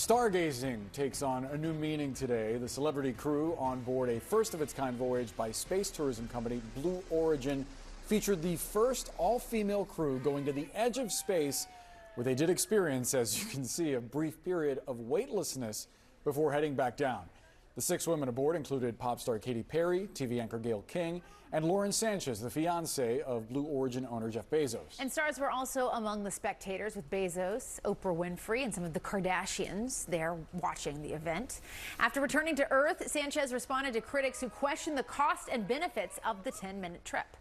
Stargazing takes on a new meaning today. The celebrity crew on board a first-of-its-kind voyage by space tourism company Blue Origin featured the first all-female crew going to the edge of space, where they did experience, as you can see, a brief period of weightlessness before heading back down. The 6 women aboard included pop star Katy, TV anchor Gayle King, and Lauren Sanchez, the fiancée of Blue Origin owner Jeff Bezos. And stars were also among the spectators, with Bezos, Oprah Winfrey, and some of the Kardashians there watching the event. After returning to Earth, Sanchez responded to critics who questioned the cost and benefits of the 10-minute trip.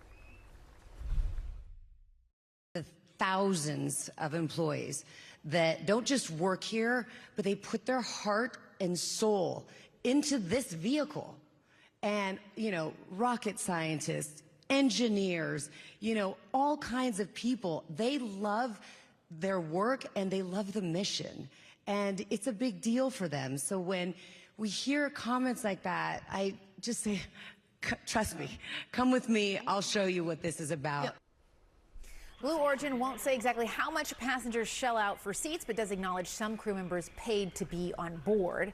The thousands of employees that don't just work here, but they put their heart and soul into this vehicle. And, rocket scientists, engineers, all kinds of people, they love their work and they love the mission. And it's a big deal for them. So when we hear comments like that, I just say, trust me, come with me, I'll show you what this is about. Yep. Blue Origin won't say exactly how much passengers shell out for seats, but does acknowledge some crew members paid to be on board.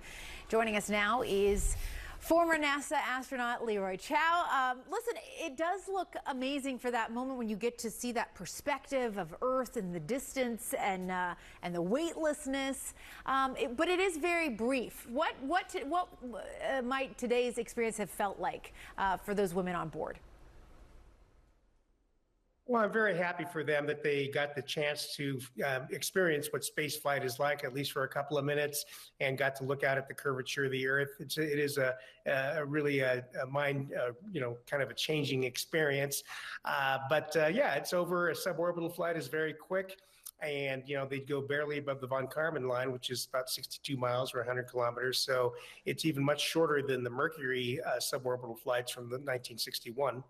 Joining us now is former NASA astronaut Leroy Chiao. Listen, it does look amazing for that moment when you get to see that perspective of Earth and the distance and the weightlessness. But it is very brief. What might today's experience have felt like for those women on board? Well, I'm very happy for them that they got the chance to experience what space flight is like, at least for a couple of minutes, and got to look out at the curvature of the Earth. It is a really a mind, kind of a changing experience. Yeah, it's over. A suborbital flight is very quick. And, they'd go barely above the von Karman line, which is about 62 miles or 100 kilometers. So it's even much shorter than the Mercury suborbital flights from the 1961.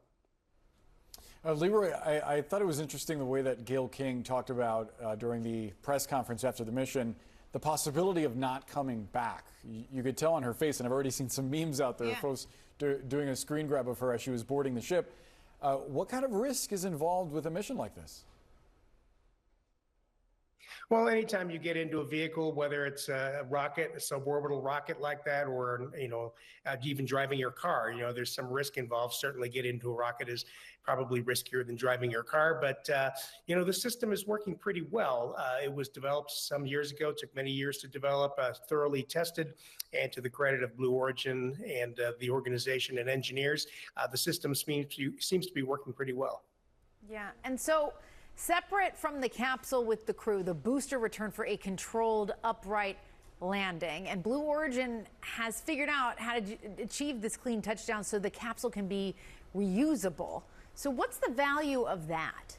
Leroy, I thought it was interesting the way that Gayle King talked about during the press conference after the mission, the possibility of not coming back. You could tell on her face, and I've already seen some memes out there, folks doing a screen grab of her as she was boarding the ship. What kind of risk is involved with a mission like this? Well, anytime you get into a vehicle, whether it's a rocket, a suborbital rocket like that, or, even driving your car, there's some risk involved. Certainly get into a rocket is probably riskier than driving your car. But, the system is working pretty well. It was developed some years ago, took many years to develop, thoroughly tested, and to the credit of Blue Origin and the organization and engineers, the system seems to be working pretty well. Yeah, and so separate from the capsule with the crew, the booster returned for a controlled upright landing, and Blue Origin has figured out how to achieve this clean touchdown so the capsule can be reusable. So what's the value of that?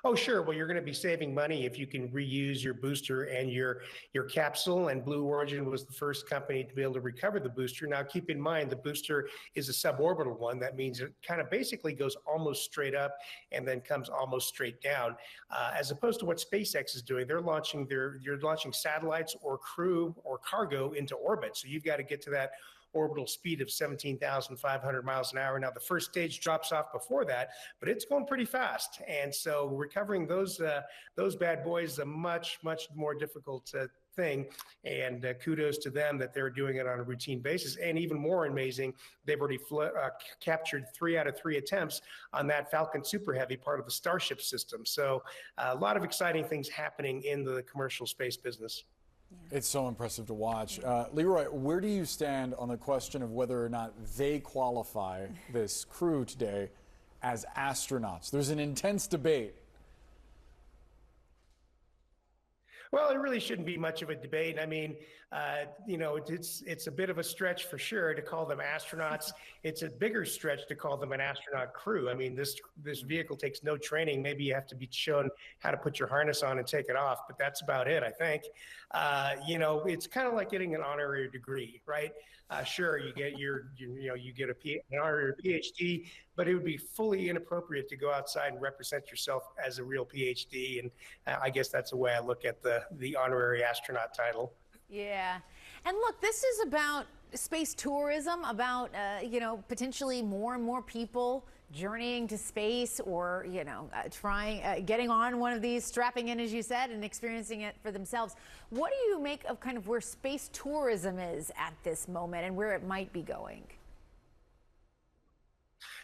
Oh, sure. Well, you're going to be saving money if you can reuse your booster and your capsule. And Blue Origin was the first company to be able to recover the booster. Now, keep in mind, the booster is a suborbital one. That means it kind of basically goes almost straight up and then comes almost straight down, as opposed to what SpaceX is doing. You're launching satellites or crew or cargo into orbit. So you've got to get to that orbital speed of 17,500 miles an hour. Now, the first stage drops off before that, but it's going pretty fast. And so recovering those bad boys is a much, much more difficult thing. And kudos to them that they're doing it on a routine basis. And even more amazing, they've already captured 3 out of 3 attempts on that Falcon Super Heavy, part of the Starship system. So a lot of exciting things happening in the commercial space business. Yeah. It's so impressive to watch. Leroy, where do you stand on the question of whether or not they qualify, this crew today, as astronauts? There's an intense debate. Well, it really shouldn't be much of a debate. I mean, it's a bit of a stretch for sure to call them astronauts. It's a bigger stretch to call them an astronaut crew. I mean, this vehicle takes no training. Maybe you have to be shown how to put your harness on and take it off, but that's about it, I think. It's kind of like getting an honorary degree, right? Sure, you get an honorary PhD, but it would be fully inappropriate to go outside and represent yourself as a real PhD. And I guess that's the way I look at the honorary astronaut title. Yeah. And look, this is about space tourism, about, potentially more and more people journeying to space, or getting on one of these, strapping in, as you said, and experiencing it for themselves. What do you make of kind of where space tourism is at this moment and where it might be going?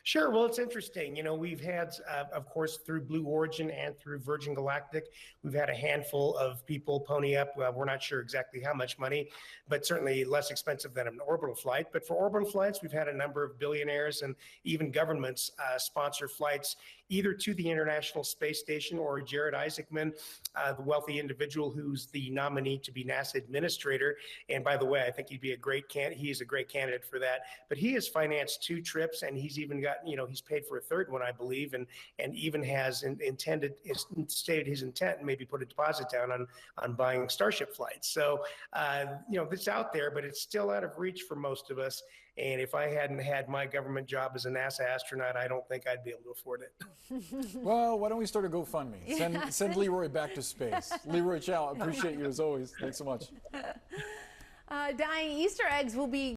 Sure. Well, it's interesting. We've had, of course, through Blue Origin and through Virgin Galactic, we've had a handful of people pony up. We're not sure exactly how much money, but certainly less expensive than an orbital flight. But for orbital flights, we've had a number of billionaires and even governments sponsor flights either to the International Space Station, or Jared Isaacman, the wealthy individual who's the nominee to be NASA administrator. And by the way, I think he'd be a great he's a great candidate for that. But he has financed 2 trips, and he's even got, he's paid for a 3rd one, I believe, and even has stated his intent and maybe put a deposit down on buying Starship flights. So, it's out there, but it's still out of reach for most of us. And if I hadn't had my government job as a NASA astronaut, I don't think I'd be able to afford it. Well, why don't we start a GoFundMe? Send Leroy back to space. Leroy Chiao, appreciate you as always. Thanks so much. Dying Easter eggs will be